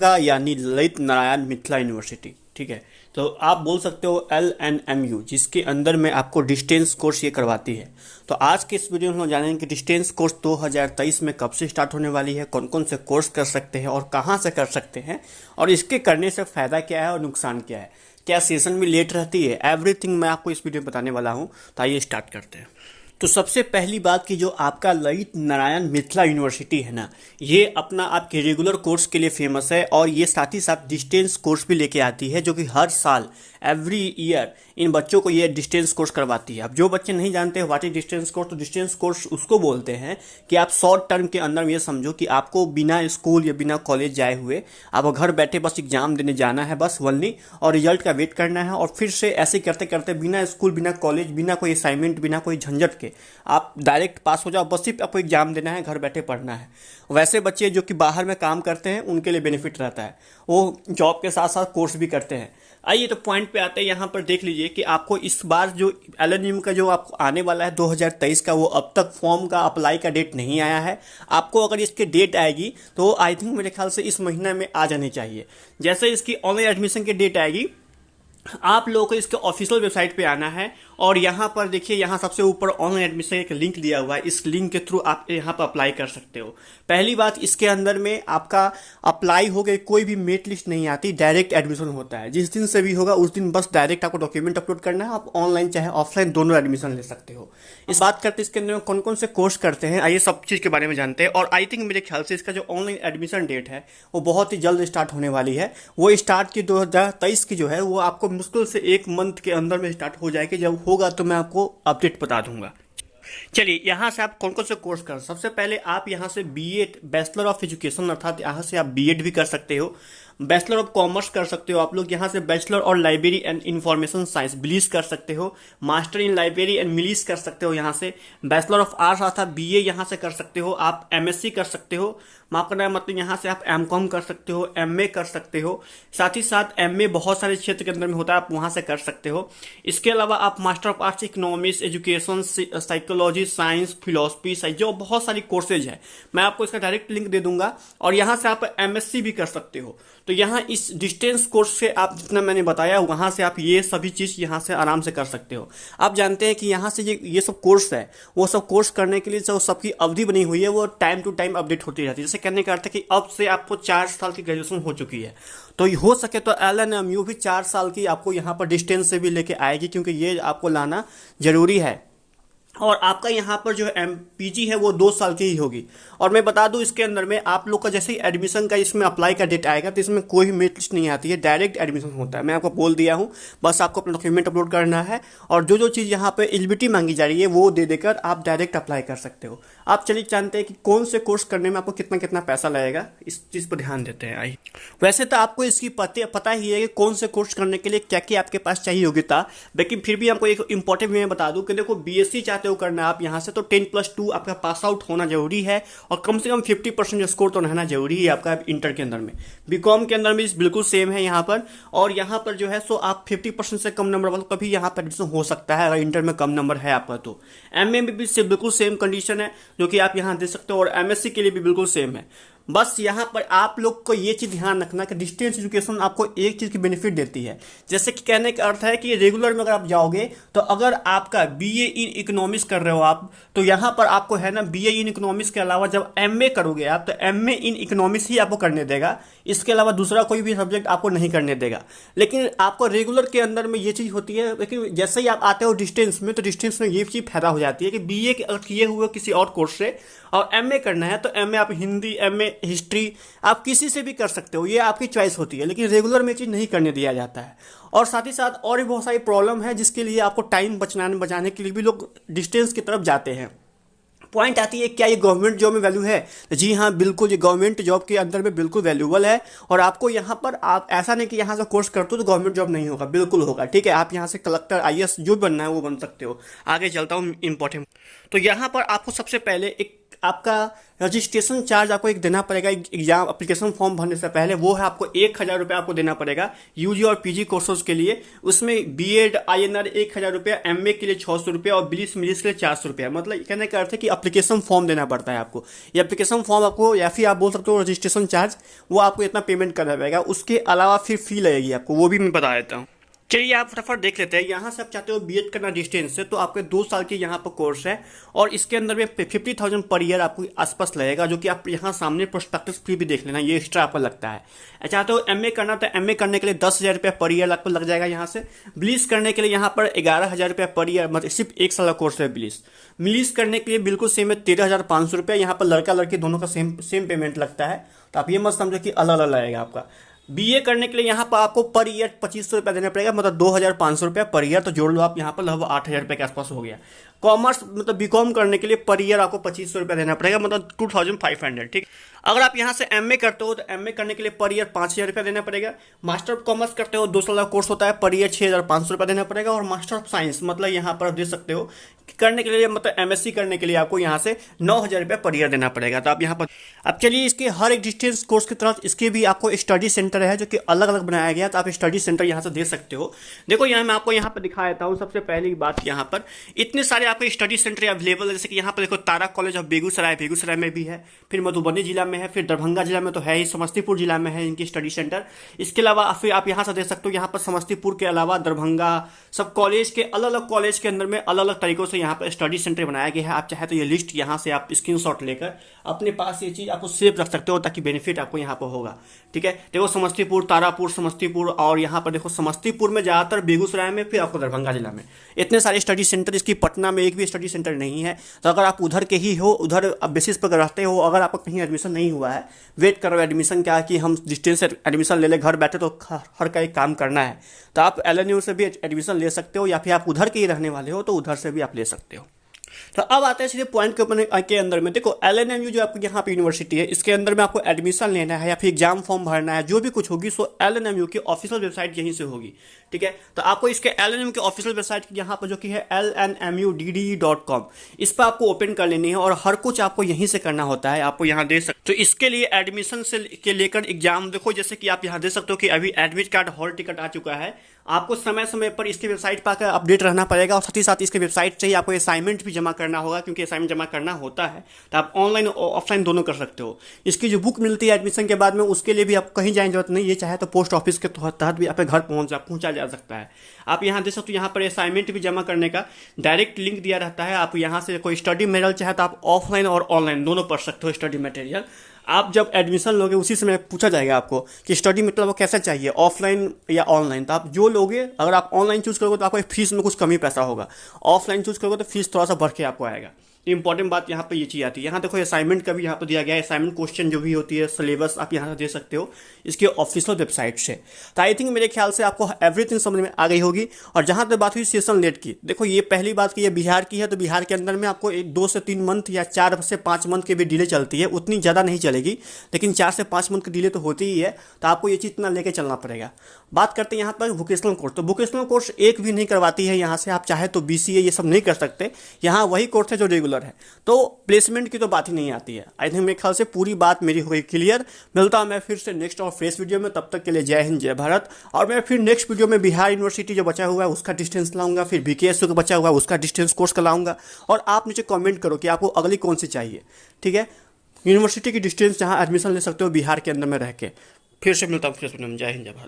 का यानी ललित नारायण मिथिला यूनिवर्सिटी। ठीक है, तो आप बोल सकते हो LNMU, जिसके अंदर में आपको डिस्टेंस कोर्स ये करवाती है। तो आज के इस वीडियो में हम जानेंगे कि डिस्टेंस कोर्स 2023 में कब से स्टार्ट होने वाली है, कौन कौन से कोर्स कर सकते हैं और कहाँ से कर सकते हैं, और इसके करने से फ़ायदा क्या है और नुकसान क्या है, क्या सेशन में लेट रहती है, एवरीथिंग मैं आपको इस वीडियो में बताने वाला हूँ। तो आइए स्टार्ट करते हैं। तो सबसे पहली बात कि जो आपका ललित नारायण मिथिला यूनिवर्सिटी है ना, ये अपना आपके रेगुलर कोर्स के लिए फेमस है, और ये साथ ही साथ डिस्टेंस कोर्स भी लेके आती है, जो कि हर साल एवरी ईयर इन बच्चों को ये डिस्टेंस कोर्स करवाती है। अब जो बच्चे नहीं जानते व्हाट इज डिस्टेंस कोर्स, तो डिस्टेंस कोर्स उसको बोलते हैं कि आप शॉर्ट टर्म के अंदर ये समझो कि आपको बिना स्कूल या बिना कॉलेज जाए हुए आप घर बैठे बस एग्जाम देने जाना है, बस वनली, और रिजल्ट का वेट करना है, और फिर से ऐसे करते करते बिना स्कूल, बिना कॉलेज, बिना कोई असाइनमेंट, बिना कोई झंझट के आप डायरेक्ट पास हो जाओ। बस सिर्फ आपको एग्जाम देना है, घर बैठे पढ़ना है। वैसे बच्चे जो कि बाहर में काम करते हैं उनके लिए बेनिफिट रहता है, वो जॉब के साथ साथ कोर्स भी करते हैं। आइए तो पॉइंट पे आते हैं। यहाँ पर देख लीजिए कि आपको इस बार जो LNM का जो आपको आने वाला है 2023 का, वो अब तक फॉर्म का अप्लाई का डेट नहीं आया है। आपको अगर इसके डेट आएगी तो आई थिंक मेरे ख्याल से इस महीना में आ जानी चाहिए। जैसे इसकी ऑनलाइन एडमिशन की डेट आएगी, आप लोगों को इसके ऑफिशियल वेबसाइट पे आना है, और यहाँ पर देखिए, यहाँ सबसे ऊपर ऑनलाइन एडमिशन एक लिंक दिया हुआ है। इस लिंक के थ्रू आप यहाँ पर अप्लाई कर सकते हो। पहली बात, इसके अंदर में आपका अप्लाई हो गए, कोई भी मेरिट लिस्ट नहीं आती, डायरेक्ट एडमिशन होता है। जिस दिन से भी होगा उस दिन बस डायरेक्ट आपको डॉक्यूमेंट अपलोड करना है, आप ऑनलाइन चाहे ऑफलाइन दोनों एडमिशन ले सकते हो। इस बात करते इसके अंदर में कौन कौन से कोर्स करते हैं, आइए सब चीज़ के बारे में जानते हैं। और आई थिंक मेरे ख्याल से इसका जो ऑनलाइन एडमिशन डेट है वो बहुत ही जल्द स्टार्ट होने वाली है। वो स्टार्ट की 2023 की जो है वो आपको मुश्किल से एक मंथ के अंदर में स्टार्ट हो जाएगी। जब होगा तो मैं आपको अपडेट बता दूंगा। चलिए, यहाँ से आप कौन कौन से कोर्स कर, सबसे पहले आप यहाँ से BEd बैचलर ऑफ एजुकेशन, अर्थात यहाँ से आप BEd भी कर सकते हो। बैचलर ऑफ कॉमर्स कर सकते हो आप लोग यहाँ से, बैचलर और लाइब्रेरी एंड इंफॉर्मेशन साइंस बिलीस कर सकते हो। मास्टर इन लाइब्रेरी एंड मिलीस कर सकते हो यहाँ से। बैचलर ऑफ आर्ट्स अर्थात BA यहाँ से कर सकते हो आप। MSc कर सकते हो, माफ करना है, मतलब यहाँ से आप MCOM कर सकते हो, MA कर सकते हो। साथ ही साथ MA बहुत सारे क्षेत्र के अंदर में होता है, आप वहाँ से कर सकते हो। इसके अलावा आप master of arts economics, education, psychology, science, philosophy, जो बहुत सारी कोर्सेज है, मैं आपको इसका डायरेक्ट लिंक दे दूंगा। और यहाँ से आप MSc भी कर सकते हो। तो यहाँ इस डिस्टेंस कोर्स से आप जितना मैंने बताया, वहाँ से आप ये सभी चीज़ यहाँ से आराम से कर सकते हो। आप जानते हैं कि यहाँ से ये सब कोर्स है, वो सब कोर्स करने के लिए जो सबकी अवधि बनी हुई है वो टाइम टू टाइम अपडेट होती रहती है। जैसे कहने का अर्थ है कि अब से आपको 4 साल की ग्रेजुएशन हो चुकी है, तो हो सके तो LNMU भी 4 साल की आपको यहाँ पर डिस्टेंस से भी लेके आएगी, क्योंकि ये आपको लाना जरूरी है। और आपका यहाँ पर जो MPG है वो 2 साल की ही होगी। और मैं बता दूं, इसके अंदर में आप लोग का जैसे ही एडमिशन का इसमें अप्लाई का डेट आएगा तो इसमें कोई मेरिट लिस्ट नहीं आती है, डायरेक्ट एडमिशन होता है। मैं आपको बोल दिया हूँ, बस आपको अपना डॉक्यूमेंट अपलोड करना है, और जो जो चीज़ यहाँ पे एलिजिबिलिटी मांगी जा रही है वो दे देकर आप डायरेक्ट अप्लाई कर सकते हो। आप चलिए जानते हैं कि कौन से कोर्स करने में आपको कितना कितना पैसा लगेगा, इस चीज़ पर ध्यान देते हैं। आई वैसे तो आपको इसकी पता ही है कि कौन से कोर्स करने के लिए क्या क्या आपके पास चाहिए योग्यता, लेकिन फिर भी आपको एक इंपॉर्टेंट मैं बता दूं कि देखो, BSc चाहते हो करना आप यहाँ से, तो 10+2 आपका पास आउट होना जरूरी है, और कम से कम 50% स्कोर तो रहना जरूरी है आपका इंटर के अंदर में। BCom के अंदर भी बिल्कुल सेम है यहाँ पर, और यहाँ पर जो है सो आप 50% से कम नंबर वालों कभी यहाँ पर एडमिशन हो सकता है अगर इंटर में कम नंबर है आपका। तो MA में भी से बिल्कुल सेम कंडीशन है जो कि आप यहाँ दे सकते हो, और MSc के लिए भी बिल्कुल सेम है। बस यहाँ पर आप लोग को ये चीज़ ध्यान रखना कि डिस्टेंस एजुकेशन आपको एक चीज़ की बेनिफिट देती है। जैसे कि कहने का अर्थ है कि रेगुलर में अगर आप जाओगे, तो अगर आपका BA इन इकोनॉमिक्स कर रहे हो आप, तो यहाँ पर आपको है ना, BA इन इकोनॉमिक्स के अलावा जब MA करोगे आप, तो MA इन इकोनॉमिक्स ही आपको करने देगा। इसके अलावा दूसरा कोई भी सब्जेक्ट आपको नहीं करने देगा। लेकिन आपको रेगुलर के अंदर में ये चीज़ होती है, लेकिन जैसे ही आप आते हो डिस्टेंस में, तो डिस्टेंस में ये चीज़ फायदा हो जाती है कि BA किए हुए किसी और कोर्स से और MA करना है, तो MA आप हिंदी, MA हिस्ट्री, आप किसी से भी कर सकते हो, ये आपकी चॉइस होती है। लेकिन रेगुलर में चीज़ नहीं करने दिया जाता है। और साथ ही साथ और भी बहुत सारी प्रॉब्लम है, जिसके लिए आपको टाइम बचाने के लिए भी लोग डिस्टेंस की तरफ जाते हैं। पॉइंट आती है, क्या ये गवर्नमेंट जॉब में वैल्यू है? तो जी हाँ, बिल्कुल, ये गवर्नमेंट जॉब के अंदर में बिल्कुल वैल्यूबल है। और आपको यहाँ पर, आप ऐसा नहीं कि यहाँ से कोर्स करते हो तो गवर्नमेंट जॉब नहीं होगा, बिल्कुल होगा। ठीक है, आप यहाँ से कलेक्टर, IAS जो बनना है वो बन सकते हो। आगे चलता हूँ, इंपॉर्टेंट। तो यहाँ पर आपको सबसे पहले एक आपका रजिस्ट्रेशन चार्ज आपको एक देना पड़ेगा एग्जाम एप्लीकेशन फॉर्म भरने से पहले, वो है आपको 1,000 रुपये आपको देना पड़ेगा यूजी और पीजी कोर्सेज के लिए। उसमें बीएड INR 1,000 रुपये, एमए के लिए 600 रुपये और BLIS मिलिस के लिए 400 रुपये। मतलब कहने का अर्थ है कि एप्लीकेशन फॉर्म देना पड़ता है आपको। ये एप्लीकेशन फॉर्म आपको, या फिर आप बोल सकते हो रजिस्ट्रेशन चार्ज, वो आपको इतना पेमेंट करना पड़ेगा। उसके अलावा फिर फी लगेगी आपको, वो भी मैं बता देता हूँ। चलिए आप फटाफट देख लेते हैं। यहाँ से आप चाहते हो बीएड करना डिस्टेंस से, तो आपके 2 साल की यहाँ पर कोर्स है और इसके अंदर में 50,000 पर ईयर आपको आसपास लगेगा, जो कि आप यहाँ सामने प्रोस्पेक्टस फी भी देख लेना, ये एक्स्ट्रा आपको लगता है। चाहते हो एमए करना, तो एमए करने के लिए 10,000 रुपये पर ईयर आपको लग जाएगा यहाँ से। ब्लिस करने के लिए यहाँ पर 11,000 रुपये पर ईयर, मतलब सिर्फ 1 साल का कोर्स है ब्लिस। मिलिस करने के लिए बिल्कुल सेम है, 13,500 रुपये। यहाँ पर लड़का लड़की दोनों का सेम पेमेंट लगता है, तो आप ये मत समझो कि अलग अलग लगेगा आपका। बीए करने के लिए यहाँ पर आपको पर ईयर 2,500 रुपये देना पड़ेगा, मतलब 2,500 रुपये पर ईयर, तो जोड़ लो आप यहाँ पर लगभग 8,000 रुपये के आसपास हो गया। कॉमर्स मतलब बीकॉम करने के लिए पर ईयर आपको 2,500 रुपये देना पड़ेगा, मतलब 2,500, ठीक। अगर आप यहाँ से एमए करते हो तो एमए करने के लिए पर ईयर 5,000 रुपये देना पड़ेगा। मास्टर ऑफ कॉमर्स करते हो 2 साल का कोर्स होता है, पर ईयर 6,500 रुपये देना पड़ेगा। और मास्टर ऑफ साइंस मतलब यहाँ पर आप दे सकते हो करने के लिए, मतलब एमएससी करने के लिए आपको यहाँ से 9,000 रुपये पर ईयर देना पड़ेगा। तो आप यहाँ पर अब चलिए इसके हर एक डिस्टेंस कोर्स की तरफ इसके भी आपको स्टडी सेंटर है, जो कि अलग अलग बनाया गया, तो आप स्टडी सेंटर यहाँ से दे सकते हो। देखो यहाँ मैं आपको यहाँ पर दिखा देता हूँ। सबसे पहली बात, यहाँ पर इतने सारे आपको स्टडी सेंटर अवेलेबल है, जैसे कि यहाँ पर देखो तारा कॉलेज ऑफ बेगूसराय में भी है, फिर मधुबनी जिला में है, फिर दरभंगा जिला में तो है ही, समस्तीपुर जिला में है इनकी स्टडी सेंटर। इसके अलावा फिर आप यहाँ से देख सकते हो, यहाँ पर समस्तीपुर के अलावा दरभंगा सब कॉलेज के अलग अलग कॉलेज के अंदर में अलग अलग तरीकों से यहाँ पर स्टडी सेंटर बनाया गया है। आप चाहे तो ये लिस्ट यहाँ से आप स्क्रीनशॉट लेकर अपने पास ये चीज आपको सेव रख सकते हो, ताकि बेनिफिट आपको यहाँ पर होगा, ठीक है। देखो समस्तीपुर, तारापुर, समस्तीपुर, और यहाँ पर देखो समस्तीपुर में ज्यादातर, बेगूसराय में, फिर आपको दरभंगा जिला में इतने सारे स्टडी सेंटर। इसकी पटना में एक भी स्टडी सेंटर नहीं है। तो अगर आप उधर के ही हो, उधर बेसिस पर रहते हो, अगर आपका कहीं एडमिशन नहीं हुआ है, वेट करो एडमिशन क्या कि हम डिस्टेंस से एडमिशन ले ले, घर बैठे तो हर का एक काम करना है, तो आप LNU से भी एडमिशन ले सकते हो, या फिर आप उधर के ही रहने वाले हो तो उधर से भी आप ले सकते हो। तो अब आते हैं सीधे पॉइंट के अंदर में। देखो LNMU जो आपको यहाँ पे यूनिवर्सिटी है, इसके अंदर में आपको एडमिशन लेना है या फिर एग्जाम फॉर्म भरना है, जो भी कुछ होगी सो LNMU की ऑफिशियल वेबसाइट यहीं से होगी, ठीक है। तो आपको इसके LNMU की ऑफिशियल वेबसाइट यहाँ पर जो कि है lnmudde.com, इस पर आपको ओपन कर लेनी है और हर कुछ आपको यहीं से करना होता है। आपको यहाँ दे सकते, तो इसके लिए एडमिशन से के लेकर एग्जाम, देखो जैसे कि आप यहाँ दे सकते हो कि अभी एडमिट कार्ड हॉल टिकट आ चुका है। आपको समय समय पर इसकी वेबसाइट पर आकर अपडेट रहना पड़ेगा, और साथ ही साथ इसके वेबसाइट से ही आपको असाइनमेंट भी जमा करना होगा, क्योंकि असाइनमेंट जमा करना होता है। तो आप ऑनलाइन और ऑफलाइन दोनों कर सकते हो। इसकी जो बुक मिलती है एडमिशन के बाद में, उसके लिए भी आप कहीं जाने जरूरत नहीं, ये चाहे तो पोस्ट ऑफिस के तहत भी आपके घर पहुंचा जा सकता है। आप यहाँ देख सकते हो, यहाँ पर असाइनमेंट भी जमा करने का डायरेक्ट लिंक दिया रहता है। आप यहाँ से कोई स्टडी मटेरियल चाहे तो आप ऑफलाइन और ऑनलाइन दोनों पढ़ सकते हो स्टडी मटेरियल। आप जब एडमिशन लोगे उसी समय पूछा जाएगा आपको कि स्टडी मतलब वो कैसा चाहिए, ऑफलाइन या ऑनलाइन। तो आप जो लोगे, अगर आप ऑनलाइन चूज करोगे तो आपको फीस में कुछ कमी पैसा होगा, ऑफलाइन चूज करोगे तो फीस थोड़ा सा बढ़ के आपको आएगा। इंपॉर्टेंट बात यहाँ पे ये चीज आती है। यहाँ देखो असाइनमेंट का भी यहाँ पे दिया गया है, असाइनमेंट क्वेश्चन जो भी होती है, सिलेबस आप यहाँ से दे सकते हो इसके ऑफिशियल वेबसाइट से। तो आई थिंक मेरे ख्याल से आपको एवरीथिंग समझ में आ गई होगी। और जहाँ तक बात हुई सेशन लेट की, देखो ये पहली बात की ये बिहार की है, तो बिहार के अंदर में आपको 2 से 3 मंथ या 4 से 5 मंथ की भी डिले चलती है, उतनी ज़्यादा नहीं चलेगी, लेकिन 4 से 5 मंथ की डिले तो होती ही है। तो आपको ये चीज़ इतना लेके चलना पड़ेगा। बात करते हैं यहाँ पर वोकेशनल कोर्स, तो वोकेशनल कोर्स एक भी नहीं करवाती है यहाँ से। आप चाहे तो BCA ये सब नहीं कर सकते, यहाँ वही कोर्स है जो रेगुलर है। तो प्लेसमेंट की तो बात ही नहीं आती है। आई थिंक मेरे ख्याल से पूरी बात मेरी हो गई क्लियर। मिलता हूं मैं फिर से नेक्स्ट और फ्रेश वीडियो में, तब तक के लिए जय हिंद जय भारत। और मैं फिर नेक्स्ट वीडियो में बिहार यूनिवर्सिटी जो बचा हुआ है उसका डिस्टेंस लाऊंगा, फिर BKSU का बचा हुआ है उसका डिस्टेंस कोर्स का लाऊंगा। और आप नीचे कमेंट करो कि आपको अगली कौन सी चाहिए, ठीक है। यूनिवर्सिटी की डिस्टेंस जहाँ एडमिशन ले सकते हो बिहार के अंदर में रह के। फिर से मिलता हूँ फ्रेश वीडियो में, जय हिंद जय भारत।